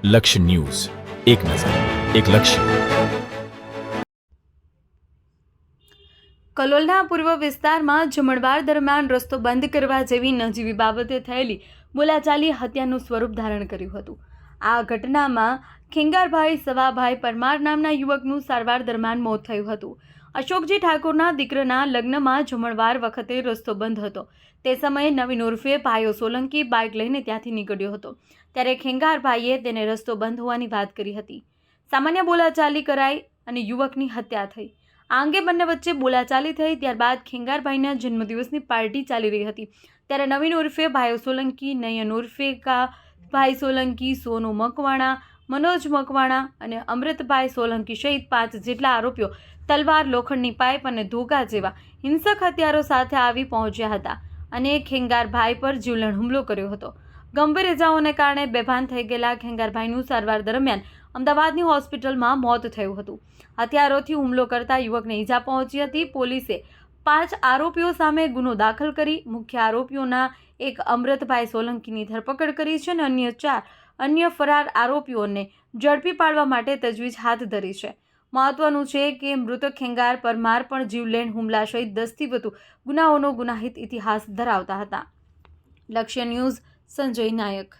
લક્ષ્ય ન્યૂઝ, એક નજર, એક લક્ષ્ય. કલોલના પૂર્વ વિસ્તારમાં જમણવાર દરમિયાન રસ્તો બંધ કરવા જેવી નજીવી બાબતે થયેલી બોલાચાલી હત્યાનું સ્વરૂપ ધારણ કર્યું હતું. આ ઘટનામાં ખેંગારભાઈ સવાભાઈ પરમાર નામના યુવકનું સારવાર દરમિયાન મોત થયું હતું. અશોકજી ઠાકોરના દીકરાના લગ્નમાં જમણવાર વખતે રસ્તો બંધ હતો. તે સમયે નવીન ઉર્ફે ભાઈઓ સોલંકી બાઇક લઈને ત્યાંથી નીકળ્યો હતો. ત્યારે ખેંગારભાઈએ તેને રસ્તો બંધ હોવાની વાત કરી હતી. સામાન્ય બોલાચાલી કરાઈ અને યુવકની હત્યા થઈ. આ અંગે બંને વચ્ચે બોલાચાલી થઈ. ત્યારબાદ ખેંગારભાઈના જન્મદિવસની પાર્ટી ચાલી રહી હતી. ત્યારે નવીન ઉર્ફે ભાઈઓ સોલંકી, નયન ઉર્ફે ભાઈ સોલંકી, સોનુ મકવાણા, મનોજ મકવાણા અને અમૃતભાઈ સોલંકી સહિત 5 જેટલા આરોપીઓ તલવાર, લોખંડની પાઇપ અને ધોકા જેવા હિંસક હથિયારો સાથે આવી પહોંચ્યા હતા અને ખેંગારભાઈ પર જીવલેણ હુમલો કર્યો હતો. ગંભીર ઇજાઓને કારણે બેભાન થઈ ગયેલા ખેંગારભાઈનું સારવાર દરમિયાન અમદાવાદની હોસ્પિટલમાં મોત થયું હતું. હથિયારોથી હુમલો કરતા યુવકને ઈજા પહોંચી હતી. પોલીસે 5 આરોપીઓ સામે ગુનો દાખલ કરી મુખ્ય આરોપીઓના એક અમૃતભાઈ સોલંકીની ધરપકડ કરી છે અને અન્ય 4 અન્ય ફરાર આરોપીઓને ઝડપી પાડવા માટે તજવીજ હાથ ધરી છે. મહત્વનું છે કે મૃતક ખેંગાર પરમાર પણ જીવલેણ હુમલા સહિત 10થી વધુ ગુનાઓનો ગુનાહિત ઇતિહાસ ધરાવતા હતા. લક્ષ્ય ન્યૂઝ, સંજય નાયક.